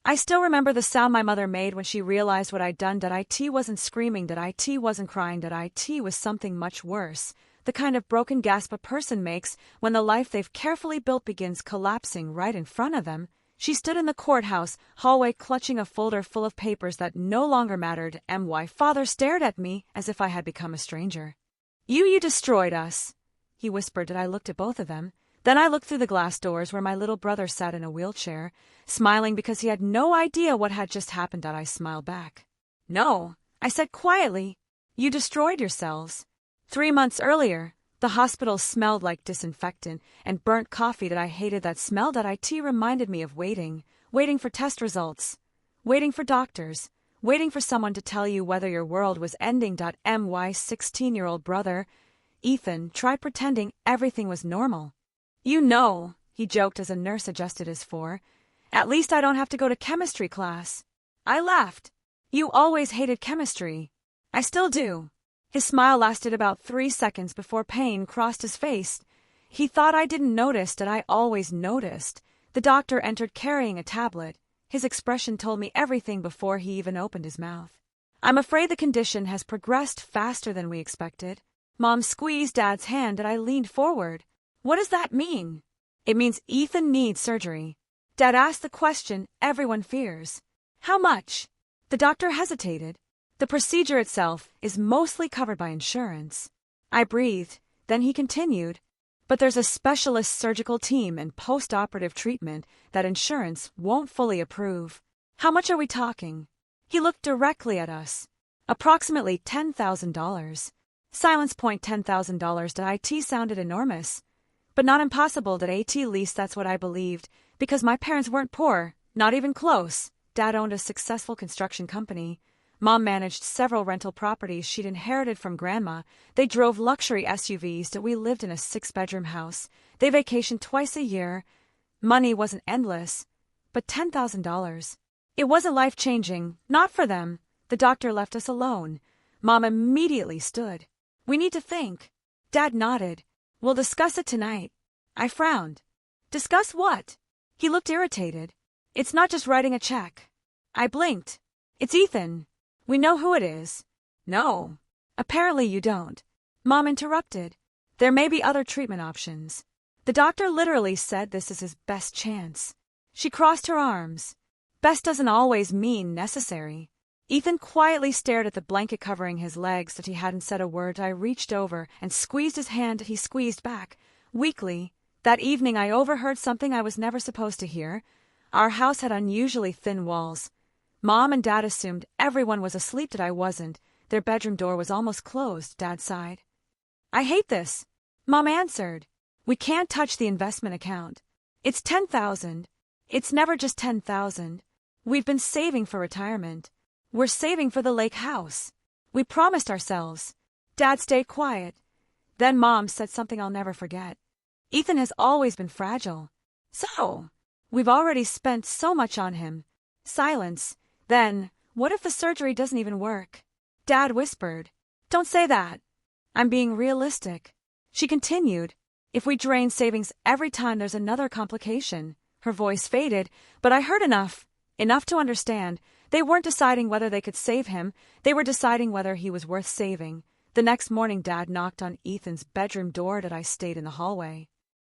I still remember the sound my mother made when she realized what I'd done. It wasn't screaming, it wasn't crying, it was something much worse. The kind of broken gasp a person makes when the life they've carefully built begins collapsing right in front of them. She stood in the courthouse hallway clutching a folder full of papers that no longer mattered. My father stared at me as if I had become a stranger. You destroyed us, he whispered. I looked at both of them. Then I looked through the glass doors where my little brother sat in a wheelchair, smiling because he had no idea what had just happened. I smiled back. No, I said quietly. You destroyed yourselves. 3 months earlier, the hospital smelled like disinfectant and burnt coffee that I hated. That smell. It reminded me of waiting for test results, waiting for doctors, waiting for someone to tell you whether your world was ending. My 16-year-old brother, Ethan, tried pretending everything was normal. You know, he joked as a nurse adjusted his four. At least I don't have to go to chemistry class. I laughed. You always hated chemistry. I still do. His smile lasted about 3 seconds before pain crossed his face. He thought I didn't notice that I always noticed. The doctor entered carrying a tablet. His expression told me everything before he even opened his mouth. I'm afraid the condition has progressed faster than we expected. Mom squeezed Dad's hand and I leaned forward. What does that mean? It means Ethan needs surgery. Dad asked the question everyone fears. How much? The doctor hesitated. The procedure itself is mostly covered by insurance. I breathed. Then he continued. But there's a specialist surgical team and post-operative treatment that insurance won't fully approve. How much are we talking? He looked directly at us. Approximately $10,000. Silence. $10,000. It sounded enormous. But not impossible. At least that's what I believed, because my parents weren't poor, not even close. Dad owned a successful construction company. Mom managed several rental properties she'd inherited from Grandma. They drove luxury SUVs. We lived in a 6-bedroom house. They vacationed twice a year. Money wasn't endless, but $10,000. It wasn't life-changing, not for them. The doctor left us alone. Mom immediately stood. We need to think. Dad nodded. We'll discuss it tonight. I frowned. Discuss what? He looked irritated. It's not just writing a check. I blinked. It's Ethan. We know who it is. No. Apparently you don't. Mom interrupted. There may be other treatment options. The doctor literally said this is his best chance. She crossed her arms. Best doesn't always mean necessary. Ethan quietly stared at the blanket covering his legs. That he hadn't said a word. I reached over and squeezed his hand. He squeezed back, weakly. That evening I overheard something I was never supposed to hear. Our house had unusually thin walls. Mom and Dad assumed everyone was asleep. That I wasn't. Their bedroom door was almost closed. Dad sighed. I hate this. Mom answered. We can't touch the investment account. It's $10,000. It's never just $10,000. We've been saving for retirement. We're saving for the lake house. We promised ourselves. Dad stayed quiet. Then Mom said something I'll never forget. Ethan has always been fragile. So, we've already spent so much on him. Silence. Then, what if the surgery doesn't even work? Dad whispered. Don't say that. I'm being realistic. She continued. If we drain savings every time there's another complication. Her voice faded, but I heard enough. Enough to understand. They weren't deciding whether they could save him. They were deciding whether he was worth saving. The next morning Dad knocked on Ethan's bedroom door. That I stayed in the hallway.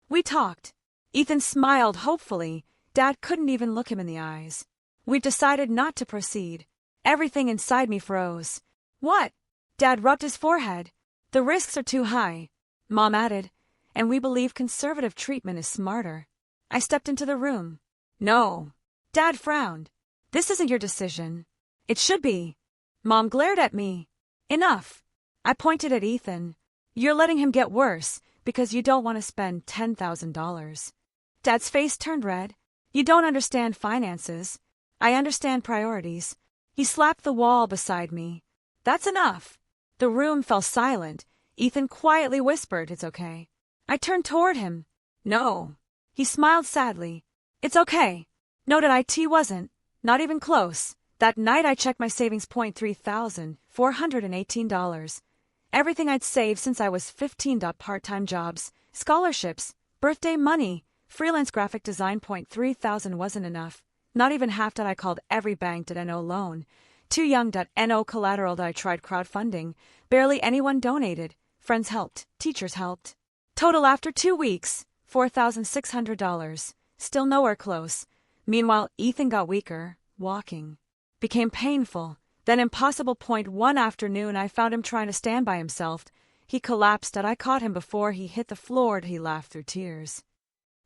We talked. Ethan smiled hopefully. Dad couldn't even look him in the eyes. We've decided not to proceed. Everything inside me froze. What? Dad rubbed his forehead. The risks are too high. Mom added. And we believe conservative treatment is smarter. I stepped into the room. No. Dad frowned. This isn't your decision. It should be. Mom glared at me. Enough. I pointed at Ethan. You're letting him get worse because you don't want to spend $10,000. Dad's face turned red. You don't understand finances. I understand priorities. He slapped the wall beside me. That's enough. The room fell silent. Ethan quietly whispered, it's okay. I turned toward him. No. He smiled sadly. It's okay. No, that it wasn't. Not even close. That night I checked my savings. $3,418. Everything I'd saved since I was 15. Part-time jobs, scholarships, birthday money, freelance graphic design. $3,000 wasn't enough. Not even half that I called every bank that NO loan. Too young that NO collateral that I tried crowdfunding. Barely anyone donated. Friends helped. Teachers helped. Total after 2 weeks, $4,600. Still nowhere close. Meanwhile, Ethan got weaker. Walking became painful. Then impossible. One afternoon, I found him trying to stand by himself. He collapsed and I caught him before he hit the floor. He laughed through tears.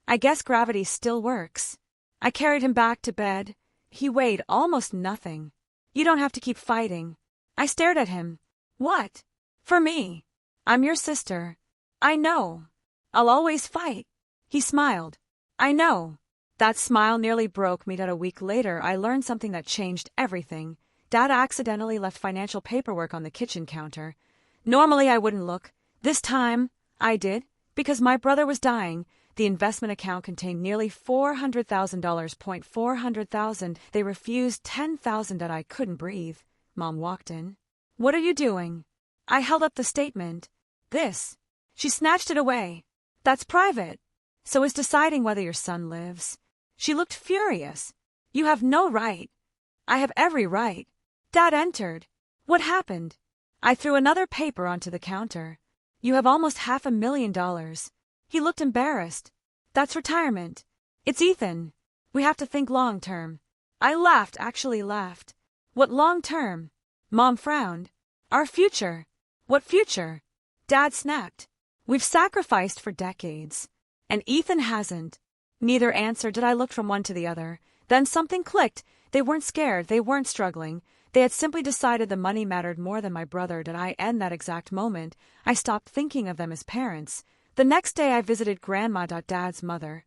I guess gravity still works. I carried him back to bed. He weighed almost nothing. You don't have to keep fighting. I stared at him. What? For me. I'm your sister. I know. I'll always fight. He smiled. I know. That smile nearly broke me. That a week later, I learned something that changed everything. Dad accidentally left financial paperwork on the kitchen counter. Normally I wouldn't look. This time, I did, because my brother was dying. The investment account contained nearly $400,000. $400,000. They refused $10,000 that I couldn't breathe. Mom walked in. What are you doing? I held up the statement. This. She snatched it away. That's private. So is deciding whether your son lives. She looked furious. You have no right. I have every right. Dad entered. What happened? I threw another paper onto the counter. You have almost $500,000. He looked embarrassed. That's retirement. It's Ethan. We have to think long term. I laughed, actually laughed. What long term? Mom frowned. Our future. What future? Dad snapped. We've sacrificed for decades. And Ethan hasn't. Neither answered. I looked from one to the other. Then something clicked. They weren't scared. They weren't struggling. They had simply decided the money mattered more than my brother. Did I end that exact moment? I stopped thinking of them as parents. The next day I visited Grandma, Dad's mother.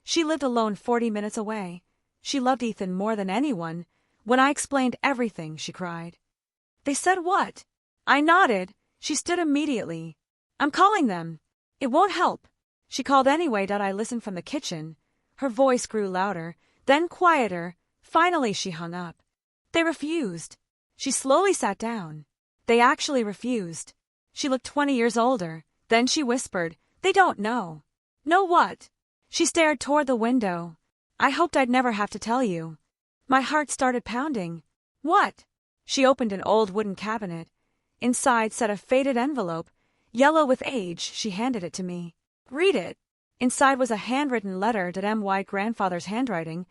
She lived alone 40 minutes away. She loved Ethan more than anyone. When I explained everything, she cried. They said what? I nodded. She stood immediately. I'm calling them. It won't help. She called anyway. I listened from the kitchen. Her voice grew louder, then quieter. Finally she hung up. They refused. She slowly sat down. They actually refused. She looked 20 years older. Then she whispered, They don't know. Know what? She stared toward the window. I hoped I'd never have to tell you. My heart started pounding. What? She opened an old wooden cabinet. Inside sat a faded envelope, yellow with age. She handed it to me. Read it. Inside was a handwritten letter. My grandfather's handwriting,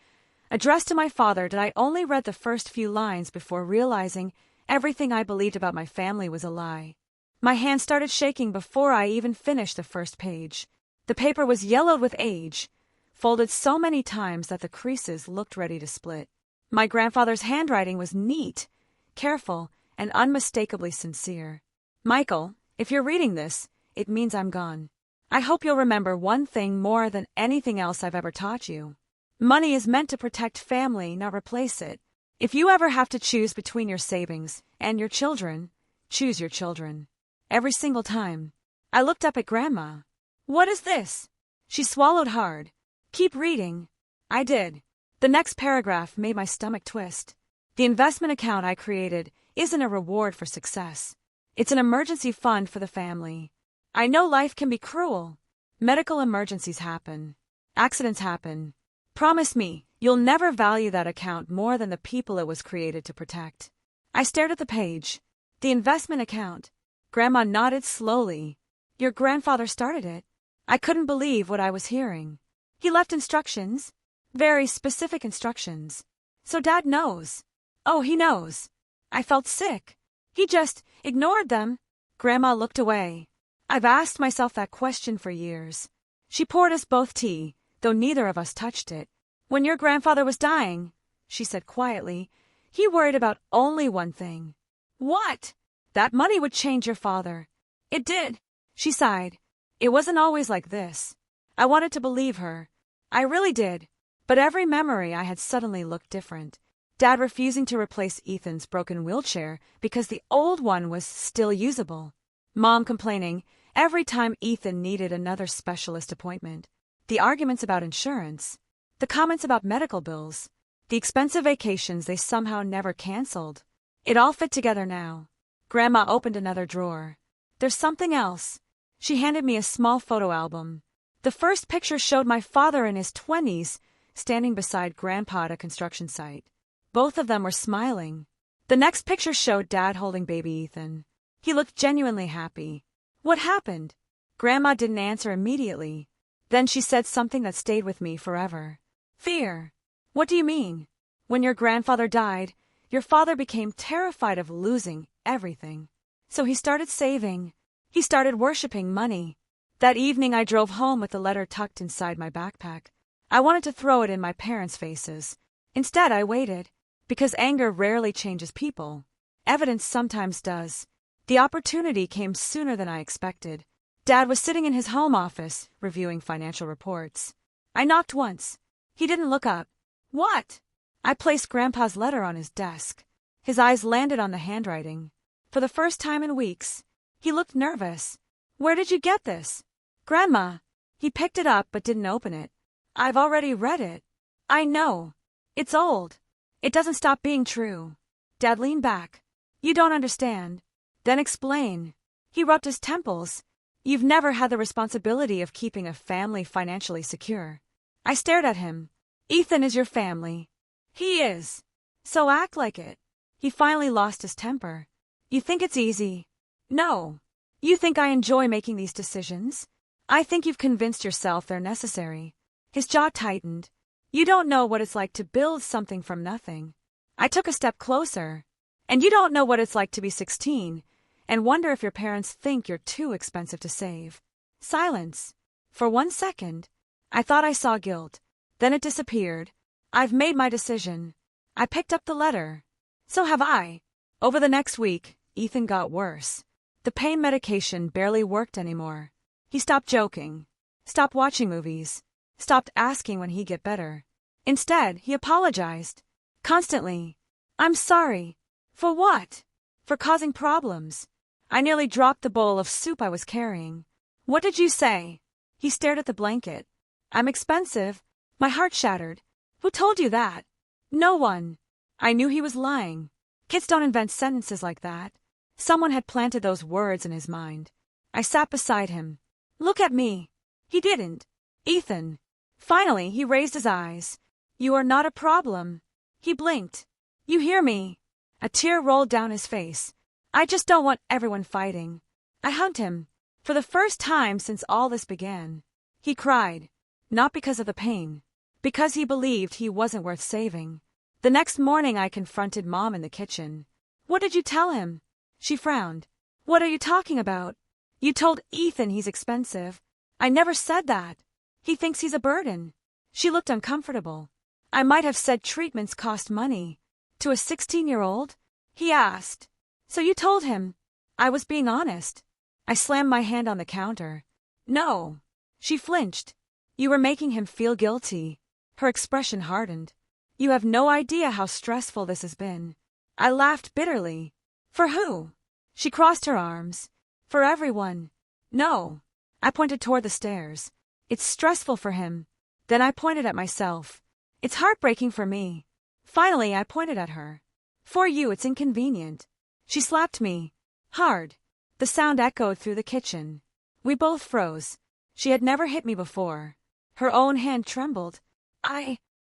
addressed to my father. I only read the first few lines before realizing everything I believed about my family was a lie. My hand started shaking before I even finished the first page. The paper was yellowed with age, folded so many times that the creases looked ready to split. My grandfather's handwriting was neat, careful, and unmistakably sincere. Michael, if you're reading this, it means I'm gone. I hope you'll remember one thing more than anything else I've ever taught you. Money is meant to protect family, not replace it. If you ever have to choose between your savings and your children, choose your children. Every single time. I looked up at Grandma. What is this? She swallowed hard. Keep reading. I did. The next paragraph made my stomach twist. The investment account I created isn't a reward for success. It's an emergency fund for the family. I know life can be cruel. Medical emergencies happen. Accidents happen. Promise me, you'll never value that account more than the people it was created to protect. I stared at the page. The investment account. Grandma nodded slowly. Your grandfather started it. I couldn't believe what I was hearing. He left instructions. Very specific instructions. So Dad knows. Oh, he knows. I felt sick. He just ignored them. Grandma looked away. I've asked myself that question for years. She poured us both tea, though neither of us touched it. When your grandfather was dying, she said quietly, he worried about only one thing. What? That money would change your father. It did. She sighed. It wasn't always like this. I wanted to believe her. I really did. But every memory I had suddenly looked different. Dad refusing to replace Ethan's broken wheelchair because the old one was still usable. Mom complaining every time Ethan needed another specialist appointment. The arguments about insurance. The comments about medical bills. The expensive vacations they somehow never canceled. It all fit together now. Grandma opened another drawer. There's something else. She handed me a small photo album. The first picture showed my father in his 20s, standing beside Grandpa at a construction site. Both of them were smiling. The next picture showed Dad holding baby Ethan. He looked genuinely happy. What happened? Grandma didn't answer immediately. Then she said something that stayed with me forever. Fear. What do you mean? When your grandfather died, your father became terrified of losing everything. So he started saving. He started worshipping money. That evening I drove home with the letter tucked inside my backpack. I wanted to throw it in my parents' faces. Instead, I waited. Because anger rarely changes people. Evidence sometimes does. The opportunity came sooner than I expected. Dad was sitting in his home office, reviewing financial reports. I knocked once. He didn't look up. What? I placed Grandpa's letter on his desk. His eyes landed on the handwriting. For the first time in weeks, he looked nervous. Where did you get this? Grandma. He picked it up but didn't open it. I've already read it. I know. It's old. It doesn't stop being true. Dad leaned back. You don't understand. Then explain. He rubbed his temples. You've never had the responsibility of keeping a family financially secure. I stared at him. Ethan is your family. He is. So act like it. He finally lost his temper. You think it's easy? No. You think I enjoy making these decisions? I think you've convinced yourself they're necessary. His jaw tightened. You don't know what it's like to build something from nothing. I took a step closer. And you don't know what it's like to be 16 and wonder if your parents think you're too expensive to save. Silence. For 1 second, I thought I saw guilt. Then it disappeared. I've made my decision. I picked up the letter. So have I. Over the next week, Ethan got worse. The pain medication barely worked anymore. He stopped joking. Stopped watching movies. Stopped asking when he'd get better. Instead, he apologized. Constantly. I'm sorry. For what? For causing problems. I nearly dropped the bowl of soup I was carrying. What did you say? He stared at the blanket. I'm expensive. My heart shattered. Who told you that? No one. I knew he was lying. Kids don't invent sentences like that. Someone had planted those words in his mind. I sat beside him. Look at me. He didn't. Ethan. Finally, he raised his eyes. You are not a problem. He blinked. You hear me? A tear rolled down his face. I just don't want everyone fighting. I hugged him. For the first time since all this began. He cried. Not because of the pain. Because he believed he wasn't worth saving. The next morning I confronted Mom in the kitchen. What did you tell him? She frowned. What are you talking about? You told Ethan he's expensive. I never said that. He thinks he's a burden. She looked uncomfortable. I might have said treatments cost money. To a 16-year-old? He asked. So you told him. I was being honest. I slammed my hand on the counter. No. She flinched. You were making him feel guilty. Her expression hardened. You have no idea how stressful this has been. I laughed bitterly. For who? She crossed her arms. For everyone. No. I pointed toward the stairs. It's stressful for him. Then I pointed at myself. It's heartbreaking for me. Finally, I pointed at her. For you, it's inconvenient. She slapped me. Hard. The sound echoed through the kitchen. We both froze. She had never hit me before. Her own hand trembled.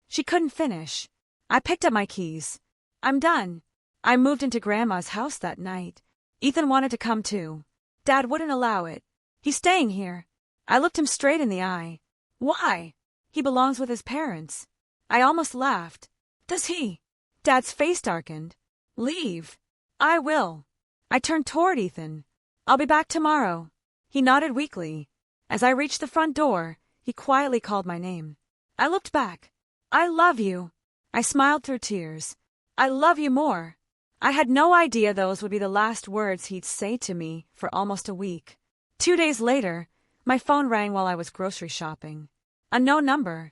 She couldn't finish. I picked up my keys. I'm done. I moved into Grandma's house that night. Ethan wanted to come too. Dad wouldn't allow it. He's staying here. I looked him straight in the eye. Why? He belongs with his parents. I almost laughed. Does he? Dad's face darkened. Leave. I will. I turned toward Ethan. I'll be back tomorrow. He nodded weakly. As I reached the front door, he quietly called my name. I looked back. I love you. I smiled through tears. I love you more. I had no idea those would be the last words he'd say to me for almost a week. 2 days later, my phone rang while I was grocery shopping. Unknown number.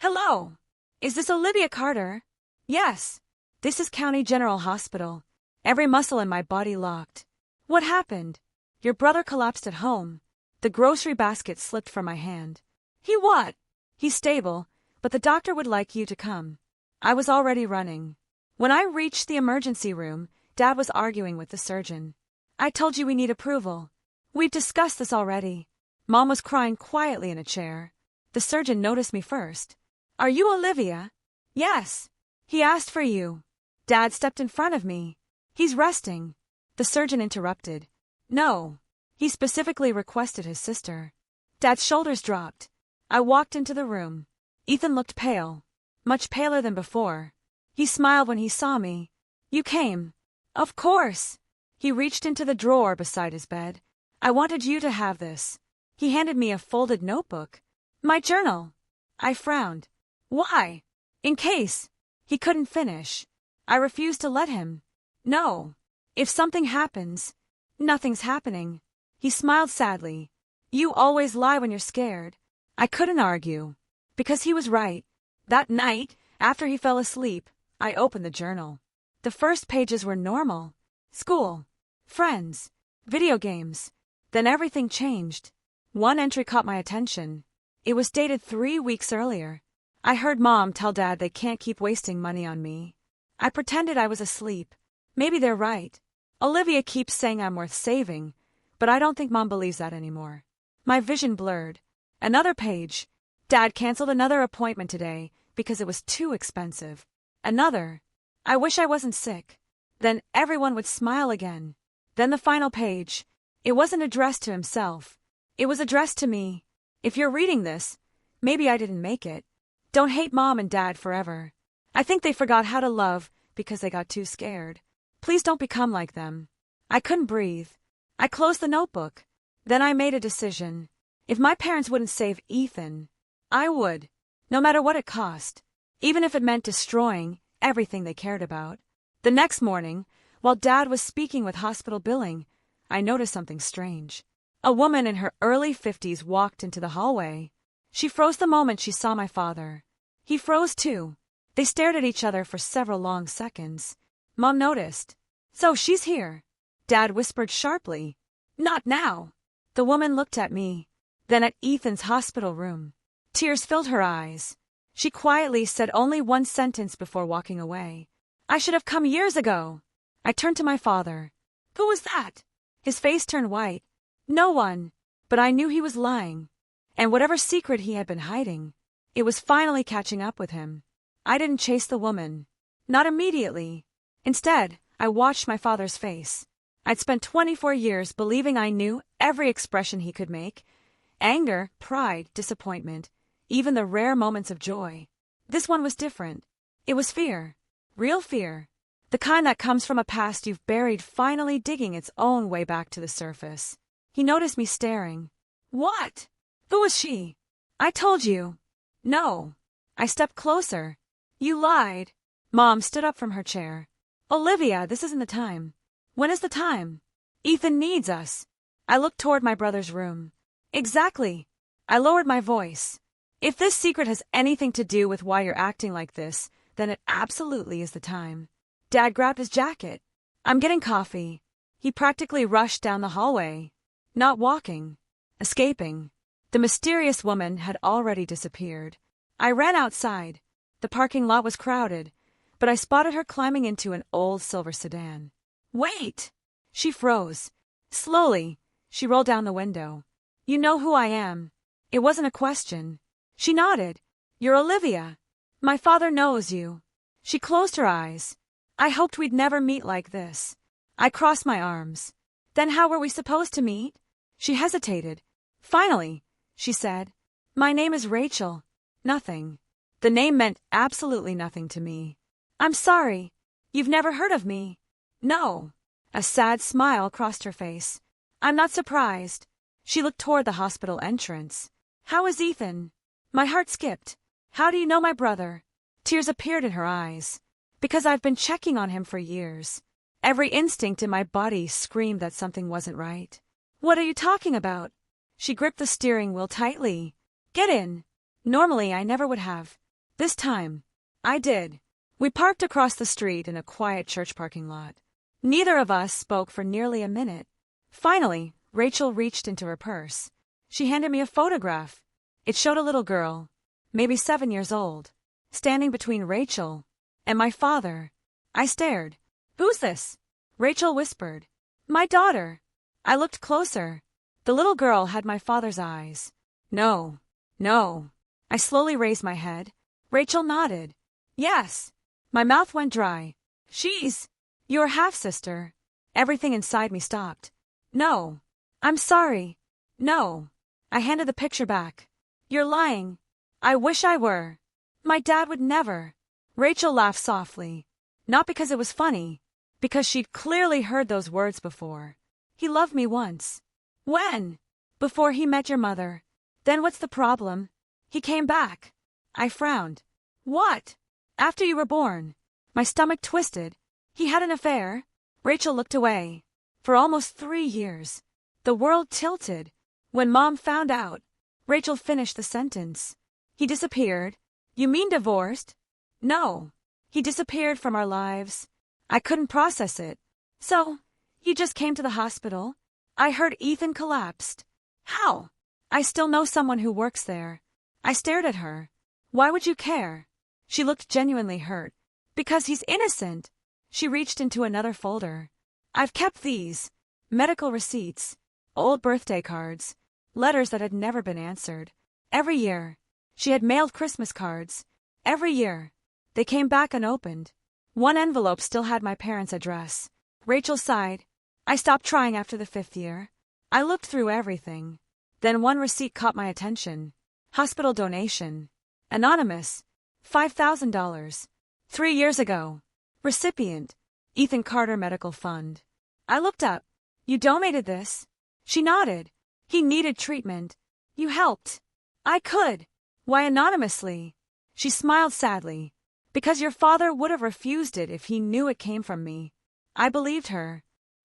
Hello. Is this Olivia Carter? Yes. This is County General Hospital. Every muscle in my body locked. What happened? Your brother collapsed at home. The grocery basket slipped from my hand. He what? He's stable, but the doctor would like you to come. I was already running. When I reached the emergency room, Dad was arguing with the surgeon. I told you we need approval. We've discussed this already. Mom was crying quietly in a chair. The surgeon noticed me first. Are you Olivia? Yes. He asked for you. Dad stepped in front of me. He's resting. The surgeon interrupted. No. He specifically requested his sister. Dad's shoulders dropped. I walked into the room. Ethan looked pale. Much paler than before. He smiled when he saw me. You came. Of course. He reached into the drawer beside his bed. I wanted you to have this. He handed me a folded notebook. My journal. I frowned. Why? In case. He couldn't finish. I refused to let him. No. If something happens, nothing's happening. He smiled sadly. You always lie when you're scared. I couldn't argue. Because he was right. That night, after he fell asleep, I opened the journal. The first pages were normal. School. Friends. Video games. Then everything changed. One entry caught my attention. It was dated 3 weeks earlier. I heard Mom tell Dad they can't keep wasting money on me. I pretended I was asleep. Maybe they're right. Olivia keeps saying I'm worth saving, but I don't think Mom believes that anymore. My vision blurred. Another page. Dad canceled another appointment today because it was too expensive. Another. I wish I wasn't sick. Then everyone would smile again. Then the final page. It wasn't addressed to himself. It was addressed to me. If you're reading this, maybe I didn't make it. Don't hate Mom and Dad forever. I think they forgot how to love because they got too scared. Please don't become like them. I couldn't breathe. I closed the notebook. Then I made a decision. If my parents wouldn't save Ethan, I would. No matter what it cost. Even if it meant destroying everything they cared about. The next morning, while Dad was speaking with hospital billing, I noticed something strange. A woman in her early 50s walked into the hallway. She froze the moment she saw my father. He froze too. They stared at each other for several long seconds. Mom noticed. So she's here. Dad whispered sharply. Not now. The woman looked at me, then at Ethan's hospital room. Tears filled her eyes. She quietly said only one sentence before walking away. I should have come years ago. I turned to my father. Who was that? His face turned white. No one. But I knew he was lying. And whatever secret he had been hiding, it was finally catching up with him. I didn't chase the woman. Not immediately. Instead, I watched my father's face. I'd spent 24 years believing I knew every expression he could make. Anger, pride, disappointment, even the rare moments of joy. This one was different. It was fear. Real fear. The kind that comes from a past you've buried finally digging its own way back to the surface. He noticed me staring. What? Who was she? I told you. No. I stepped closer. You lied. Mom stood up from her chair. Olivia, this isn't the time. When is the time? Ethan needs us. I looked toward my brother's room. Exactly. I lowered my voice. If this secret has anything to do with why you're acting like this, then it absolutely is the time. Dad grabbed his jacket. I'm getting coffee. He practically rushed down the hallway. Not walking. Escaping. The mysterious woman had already disappeared. I ran outside. The parking lot was crowded, but I spotted her climbing into an old silver sedan. Wait! She froze. Slowly, she rolled down the window. You know who I am. It wasn't a question. She nodded. You're Olivia. My father knows you. She closed her eyes. I hoped we'd never meet like this. I crossed my arms. Then how were we supposed to meet? She hesitated. Finally, she said, my name is Rachel. Nothing. The name meant absolutely nothing to me. I'm sorry. You've never heard of me. No. A sad smile crossed her face. I'm not surprised. She looked toward the hospital entrance. How is Ethan? My heart skipped. How do you know my brother? Tears appeared in her eyes. Because I've been checking on him for years. Every instinct in my body screamed that something wasn't right. What are you talking about? She gripped the steering wheel tightly. Get in. Normally I never would have. This time, I did. We parked across the street in a quiet church parking lot. Neither of us spoke for nearly a minute. Finally, Rachel reached into her purse. She handed me a photograph. It showed a little girl, maybe 7 years old, standing between Rachel and my father. I stared. Who's this? Rachel whispered. My daughter. I looked closer. The little girl had my father's eyes. No. I slowly raised my head. Rachel nodded. Yes. My mouth went dry. She's your half-sister. Everything inside me stopped. No. I'm sorry. No. I handed the picture back. You're lying. I wish I were. My dad would never. Rachel laughed softly. Not because it was funny, because she'd clearly heard those words before. He loved me once. When? Before he met your mother. Then what's the problem? He came back. I frowned. What? After you were born. My stomach twisted. He had an affair. Rachel looked away. For almost 3 years. The world tilted. When Mom found out. Rachel finished the sentence. He disappeared. You mean divorced? No. He disappeared from our lives. I couldn't process it. So, you just came to the hospital? I heard Ethan collapsed. How? I still know someone who works there. I stared at her. Why would you care? She looked genuinely hurt. Because he's innocent. She reached into another folder. I've kept these. Medical receipts. Old birthday cards. Letters that had never been answered. Every year. She had mailed Christmas cards. Every year. They came back unopened. One envelope still had my parents' address. Rachel sighed. I stopped trying after the 5th year. I looked through everything. Then one receipt caught my attention. Hospital donation. Anonymous. $5,000. 3 years ago. Recipient. Ethan Carter Medical Fund. I looked up. You donated this? She nodded. He needed treatment. You helped. I could. Why anonymously? She smiled sadly. Because your father would have refused it if he knew it came from me. I believed her.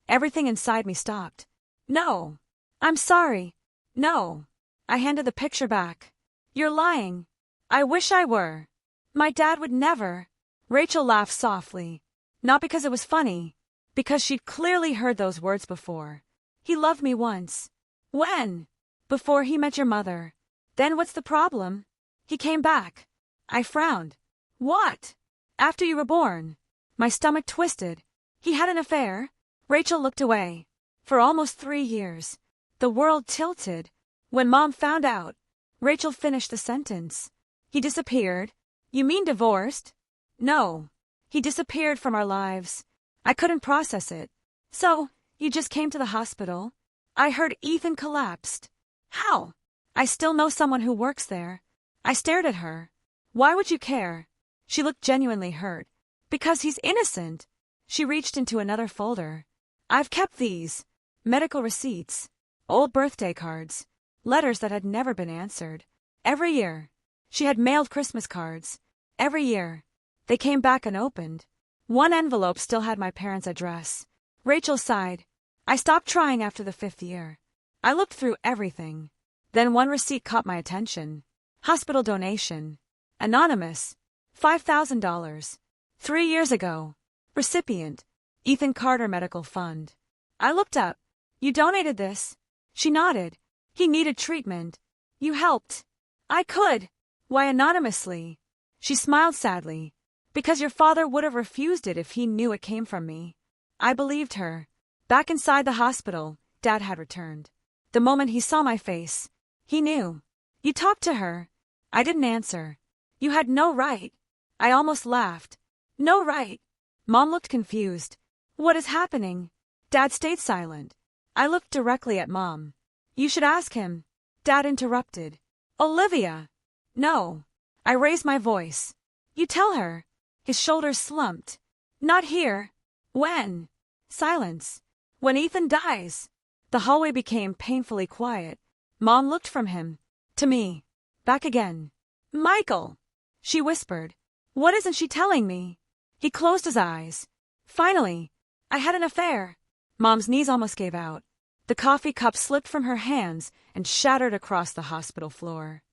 Everything inside me stopped. No. I'm sorry. No. I handed the picture back. You're lying. I wish I were. My dad would never. Rachel laughed softly. Not because it was funny. Because she'd clearly heard those words before. He loved me once. When? Before he met your mother. Then what's the problem? He came back. I frowned. What? After you were born. My stomach twisted. He had an affair. Rachel looked away. For almost 3 years. The world tilted. When Mom found out. Rachel finished the sentence. He disappeared. You mean divorced? No. He disappeared from our lives. I couldn't process it. So, you just came to the hospital? I heard Ethan collapsed. How? I still know someone who works there. I stared at her. Why would you care? She looked genuinely hurt. Because he's innocent. She reached into another folder. I've kept these. Medical receipts. Old birthday cards. Letters that had never been answered. Every year. She had mailed Christmas cards. Every year. They came back unopened. One envelope still had my parents' address. Rachel sighed. I stopped trying after the 5th year. I looked through everything. Then one receipt caught my attention. Hospital donation. Anonymous. $5,000. 3 years ago. Recipient. Ethan Carter Medical Fund. I looked up. You donated this? She nodded. He needed treatment. You helped. I could. Why anonymously? She smiled sadly. Because your father would have refused it if he knew it came from me. I believed her. Back inside the hospital, Dad had returned. The moment he saw my face, he knew. You talked to her. I didn't answer. You had no right. I almost laughed. No right. Mom looked confused. What is happening? Dad stayed silent. I looked directly at Mom. You should ask him. Dad interrupted. Olivia. No. I raised my voice. You tell her. His shoulders slumped. Not here. When? Silence. When Ethan dies. The hallway became painfully quiet. Mom looked from him. To me. Back again. Michael. She whispered. What isn't she telling me? He closed his eyes. Finally. I had an affair. Mom's knees almost gave out. The coffee cup slipped from her hands and shattered across the hospital floor.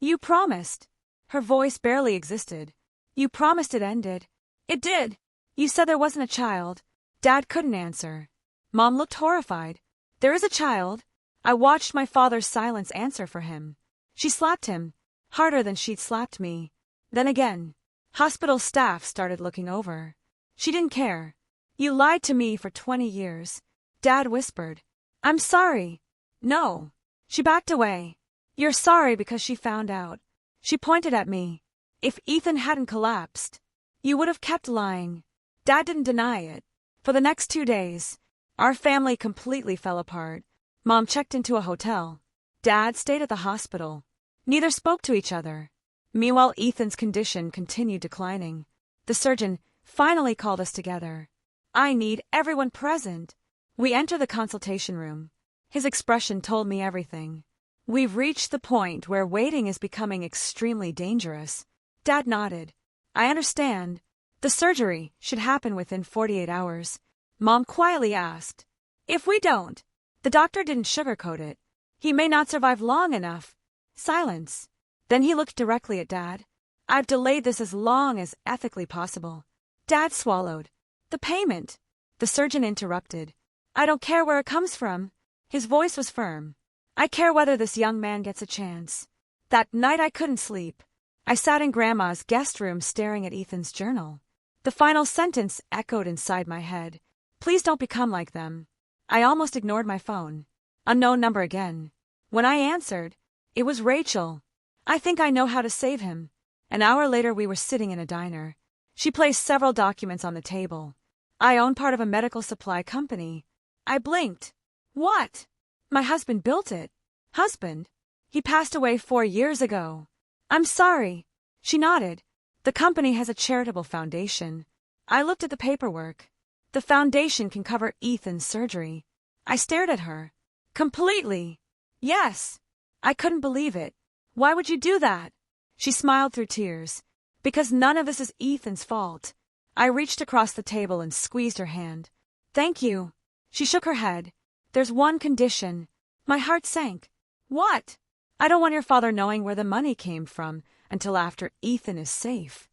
You promised. Her voice barely existed. You promised it ended. It did. You said there wasn't a child. Dad couldn't answer. Mom looked horrified. There is a child. I watched my father's silence answer for him. She slapped him, harder than she'd slapped me. Then again. Hospital staff started looking over. She didn't care. You lied to me for 20 years. Dad whispered. I'm sorry. No. She backed away. You're sorry because she found out. She pointed at me. If Ethan hadn't collapsed, you would have kept lying. Dad didn't deny it. For the next 2 days, our family completely fell apart. Mom checked into a hotel. Dad stayed at the hospital. Neither spoke to each other. Meanwhile, Ethan's condition continued declining. The surgeon finally called us together. I need everyone present. We enter the consultation room. His expression told me everything. We've reached the point where waiting is becoming extremely dangerous. Dad nodded. I understand. The surgery should happen within 48 hours. Mom quietly asked. If we don't? The doctor didn't sugarcoat it. He may not survive long enough. Silence. Then he looked directly at Dad. I've delayed this as long as ethically possible. Dad swallowed. The payment. The surgeon interrupted. I don't care where it comes from. His voice was firm. I care whether this young man gets a chance. That night I couldn't sleep. I sat in Grandma's guest room staring at Ethan's journal. The final sentence echoed inside my head. Please don't become like them. I almost ignored my phone. Unknown number again. When I answered, it was Rachel. I think I know how to save him. An hour later we were sitting in a diner. She placed several documents on the table. I own part of a medical supply company. I blinked. What? My husband built it. Husband? He passed away 4 years ago. I'm sorry. She nodded. The company has a charitable foundation. I looked at the paperwork. The foundation can cover Ethan's surgery. I stared at her. Completely. Yes. I couldn't believe it. Why would you do that? She smiled through tears. Because none of this is Ethan's fault. I reached across the table and squeezed her hand. Thank you. She shook her head. There's one condition. My heart sank. What? I don't want your father knowing where the money came from until after Ethan is safe.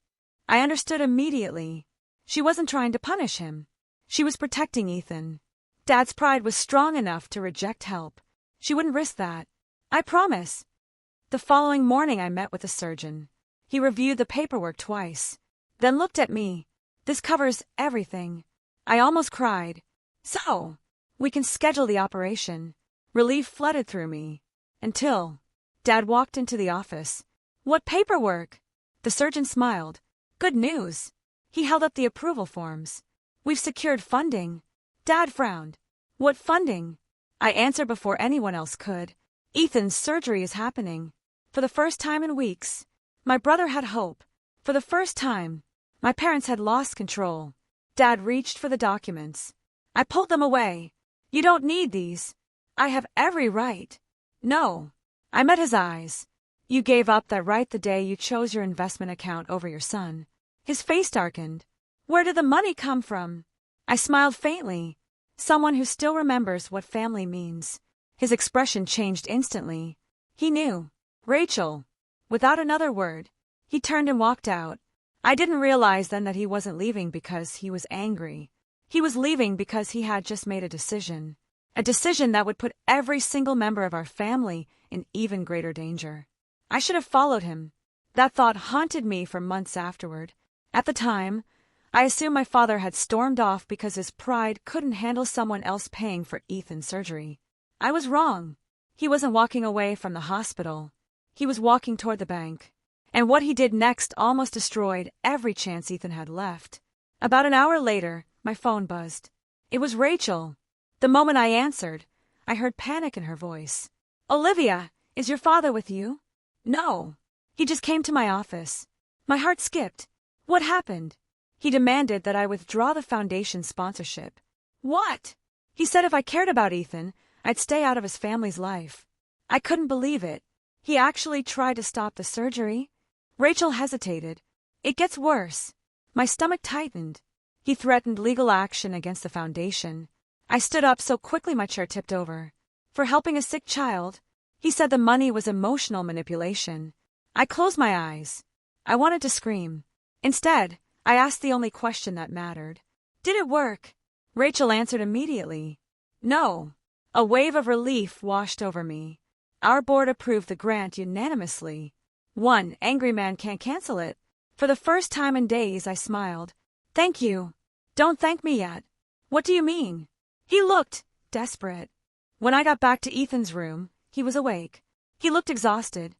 I understood immediately. She wasn't trying to punish him. She was protecting Ethan. Dad's pride was strong enough to reject help. She wouldn't risk that. I promise. The following morning I met with the surgeon. He reviewed the paperwork twice, then looked at me. This covers everything. I almost cried. So, we can schedule the operation. Relief flooded through me. Until Dad walked into the office. What paperwork? The surgeon smiled. Good news. He held up the approval forms. We've secured funding. Dad frowned. What funding? I answered before anyone else could. Ethan's surgery is happening. For the first time in weeks. My brother had hope. For the first time. My parents had lost control. Dad reached for the documents. I pulled them away. You don't need these. I have every right. No. I met his eyes. You gave up that right the day you chose your investment account over your son. His face darkened. Where did the money come from? I smiled faintly. Someone who still remembers what family means. His expression changed instantly. He knew. Rachel. Without another word, he turned and walked out. I didn't realize then that he wasn't leaving because he was angry. He was leaving because he had just made a decision. A decision that would put every single member of our family in even greater danger. I should have followed him. That thought haunted me for months afterward. At the time, I assumed my father had stormed off because his pride couldn't handle someone else paying for Ethan's surgery. I was wrong. He wasn't walking away from the hospital. He was walking toward the bank. And what he did next almost destroyed every chance Ethan had left. About an hour later, my phone buzzed. It was Rachel. The moment I answered, I heard panic in her voice. Olivia, is your father with you? No. He just came to my office. My heart skipped. What happened? He demanded that I withdraw the foundation's sponsorship. What? He said if I cared about Ethan, I'd stay out of his family's life. I couldn't believe it. He actually tried to stop the surgery. Rachel hesitated. It gets worse. My stomach tightened. He threatened legal action against the foundation. I stood up so quickly my chair tipped over. For helping a sick child, he said the money was emotional manipulation. I closed my eyes. I wanted to scream. Instead, I asked the only question that mattered. Did it work? Rachel answered immediately. No. A wave of relief washed over me. Our board approved the grant unanimously. One angry man can't cancel it. For the first time in days, I smiled. Thank you. Don't thank me yet. What do you mean? He looked desperate. When I got back to Ethan's room, he was awake. He looked exhausted,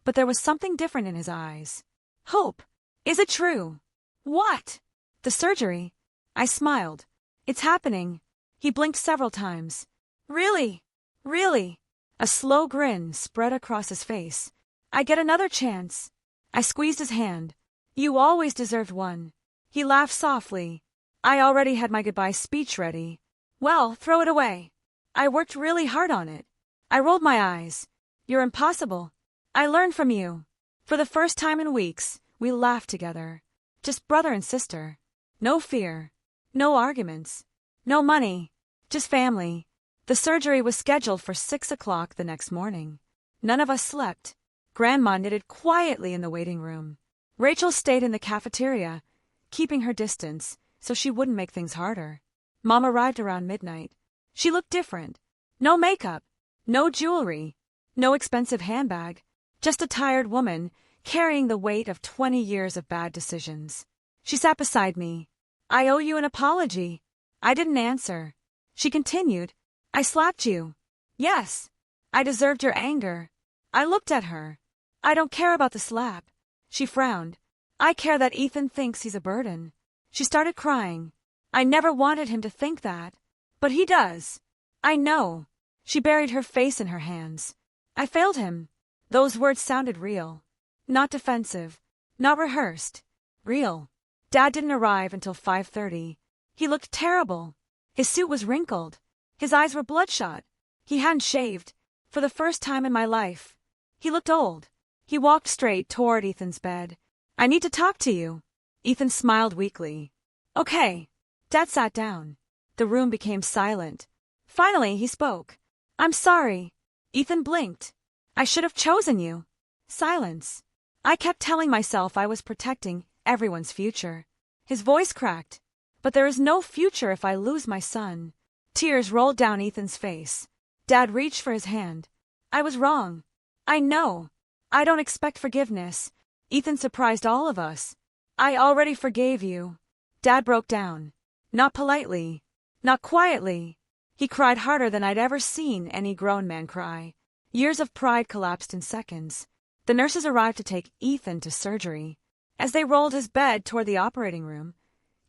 but there was something different in his eyes. Hope. Is it true? What? The surgery. I smiled. It's happening. He blinked several times. Really? Really? A slow grin spread across his face. I get another chance. I squeezed his hand. You always deserved one. He laughed softly. I already had my goodbye speech ready. Well, throw it away. I worked really hard on it. I rolled my eyes. You're impossible. I learned from you. For the first time in weeks, we laughed together. Just brother and sister. No fear. No arguments. No money. Just family. The surgery was scheduled for 6 o'clock the next morning. None of us slept. Grandma knitted quietly in the waiting room. Rachel stayed in the cafeteria, keeping her distance so she wouldn't make things harder. Mom arrived around midnight. She looked different. No makeup. No jewelry. No expensive handbag. Just a tired woman carrying the weight of 20 years of bad decisions. She sat beside me. I owe you an apology. I didn't answer. She continued. I slapped you. Yes. I deserved your anger. I looked at her. I don't care about the slap. She frowned. I care that Ethan thinks he's a burden. She started crying. I never wanted him to think that. But he does. I know. She buried her face in her hands. I failed him. Those words sounded real. Not defensive. Not rehearsed. Real. Dad didn't arrive until 5:30. He looked terrible. His suit was wrinkled. His eyes were bloodshot. He hadn't shaved. For the first time in my life. He looked old. He walked straight toward Ethan's bed. I need to talk to you. Ethan smiled weakly. Okay. Dad sat down. The room became silent. Finally, he spoke. I'm sorry. Ethan blinked. I should have chosen you. Silence. I kept telling myself I was protecting everyone's future. His voice cracked. But there is no future if I lose my son. Tears rolled down Ethan's face. Dad reached for his hand. I was wrong. I know. I don't expect forgiveness. Ethan surprised all of us. I already forgave you. Dad broke down. Not politely. Not quietly. He cried harder than I'd ever seen any grown man cry. Years of pride collapsed in seconds. The nurses arrived to take Ethan to surgery. As they rolled his bed toward the operating room,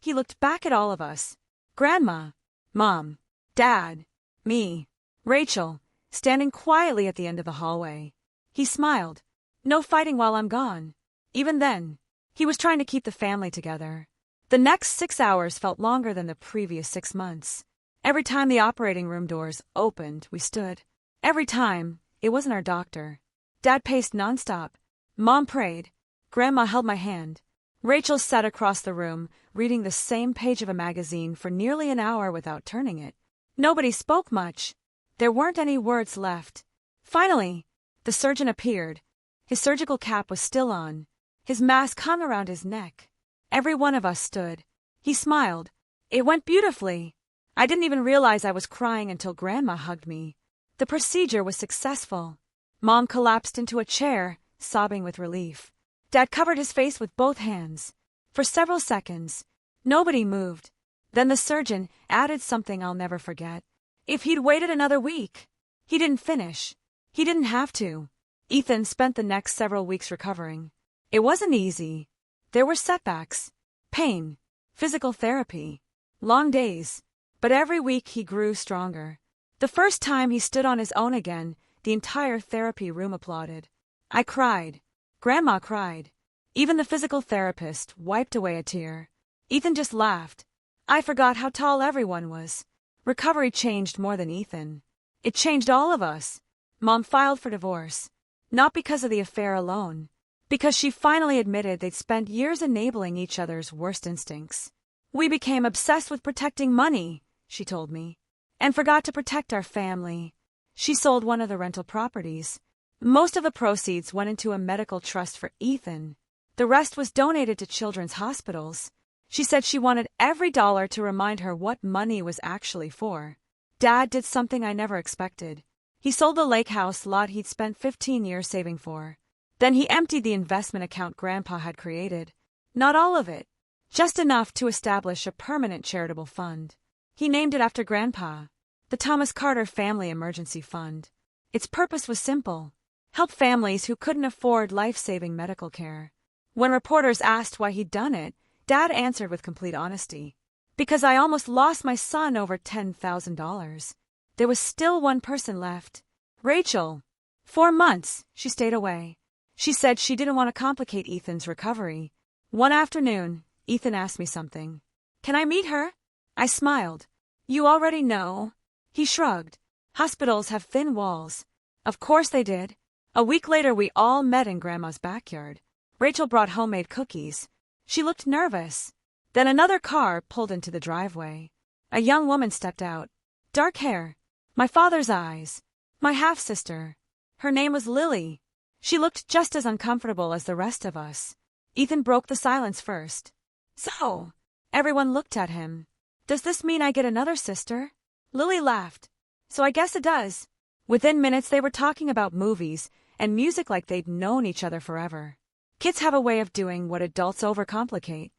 he looked back at all of us. Grandma, Mom, Dad, me, Rachel, standing quietly at the end of the hallway. He smiled. No fighting while I'm gone. Even then, he was trying to keep the family together. The next 6 hours felt longer than the previous 6 months. Every time the operating room doors opened, we stood. Every time, it wasn't our doctor. Dad paced nonstop. Mom prayed. Grandma held my hand. Rachel sat across the room, reading the same page of a magazine for nearly an hour without turning it. Nobody spoke much. There weren't any words left. Finally, the surgeon appeared. His surgical cap was still on. His mask hung around his neck. Every one of us stood. He smiled. It went beautifully. I didn't even realize I was crying until Grandma hugged me. The procedure was successful. Mom collapsed into a chair, sobbing with relief. Dad covered his face with both hands. For several seconds, nobody moved. Then the surgeon added something I'll never forget. If he'd waited another week. He didn't finish. He didn't have to. Ethan spent the next several weeks recovering. It wasn't easy. There were setbacks, pain, physical therapy, long days. But every week he grew stronger. The first time he stood on his own again, the entire therapy room applauded. I cried. Grandma cried. Even the physical therapist wiped away a tear. Ethan just laughed. I forgot how tall everyone was. Recovery changed more than Ethan. It changed all of us. Mom filed for divorce. Not because of the affair alone. Because she finally admitted they'd spent years enabling each other's worst instincts. We became obsessed with protecting money, she told me, and forgot to protect our family. She sold one of the rental properties. Most of the proceeds went into a medical trust for Ethan. The rest was donated to children's hospitals. She said she wanted every dollar to remind her what money was actually for. Dad did something I never expected. He sold the lake house lot he'd spent 15 years saving for. Then he emptied the investment account Grandpa had created. Not all of it. Just enough to establish a permanent charitable fund. He named it after Grandpa, the Thomas Carter Family Emergency Fund. Its purpose was simple: help families who couldn't afford life-saving medical care. When reporters asked why he'd done it, Dad answered with complete honesty. Because I almost lost my son over $10,000. There was still one person left. Rachel. 4 months, she stayed away. She said she didn't want to complicate Ethan's recovery. One afternoon, Ethan asked me something. Can I meet her? I smiled. You already know. He shrugged. Hospitals have thin walls. Of course they did. A week later we all met in Grandma's backyard. Rachel brought homemade cookies. She looked nervous. Then another car pulled into the driveway. A young woman stepped out. Dark hair. My father's eyes. My half-sister. Her name was Lily. She looked just as uncomfortable as the rest of us. Ethan broke the silence first. So, everyone looked at him. Does this mean I get another sister? Lily laughed. So I guess it does. Within minutes they were talking about movies and music like they'd known each other forever. Kids have a way of doing what adults overcomplicate.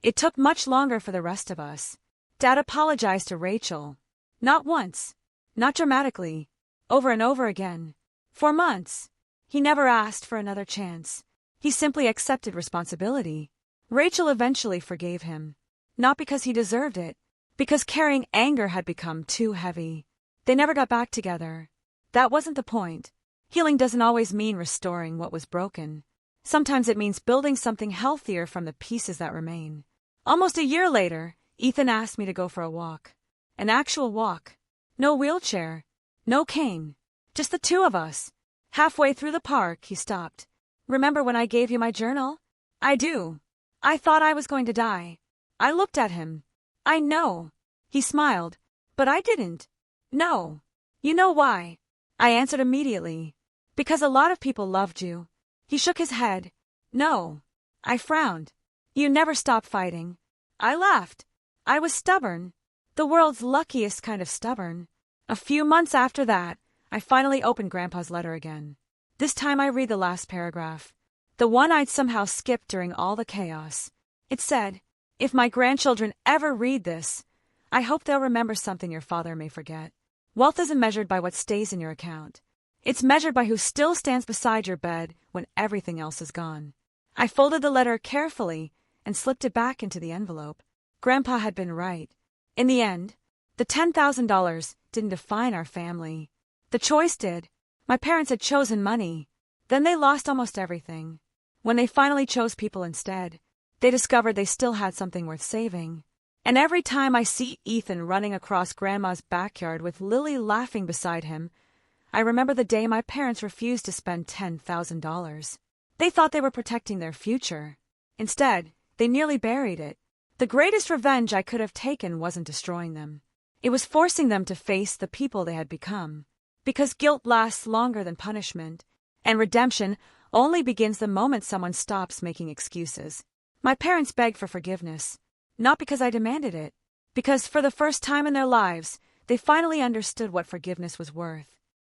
It took much longer for the rest of us. Dad apologized to Rachel. Not once. Not dramatically. Over and over again. For months. He never asked for another chance. He simply accepted responsibility. Rachel eventually forgave him. Not because he deserved it. Because carrying anger had become too heavy. They never got back together. That wasn't the point. Healing doesn't always mean restoring what was broken. Sometimes it means building something healthier from the pieces that remain. Almost a year later, Ethan asked me to go for a walk. An actual walk. No wheelchair. No cane. Just the two of us. Halfway through the park, he stopped. Remember when I gave you my journal? I do. I thought I was going to die. I looked at him. I know. He smiled. But I didn't. No. You know why? I answered immediately. Because a lot of people loved you. He shook his head. No. I frowned. You never stopped fighting. I laughed. I was stubborn. The world's luckiest kind of stubborn. A few months after that, I finally opened Grandpa's letter again. This time I read the last paragraph. The one I'd somehow skipped during all the chaos. It said, if my grandchildren ever read this, I hope they'll remember something your father may forget. Wealth isn't measured by what stays in your account. It's measured by who still stands beside your bed when everything else is gone. I folded the letter carefully and slipped it back into the envelope. Grandpa had been right. In the end, the $10,000 didn't define our family. The choice did. My parents had chosen money. Then they lost almost everything. When they finally chose people instead, they discovered they still had something worth saving. And every time I see Ethan running across Grandma's backyard with Lily laughing beside him, I remember the day my parents refused to spend $10,000. They thought they were protecting their future. Instead, they nearly buried it. The greatest revenge I could have taken wasn't destroying them. It was forcing them to face the people they had become. Because guilt lasts longer than punishment, and redemption only begins the moment someone stops making excuses. My parents begged for forgiveness, not because I demanded it, because for the first time in their lives, they finally understood what forgiveness was worth.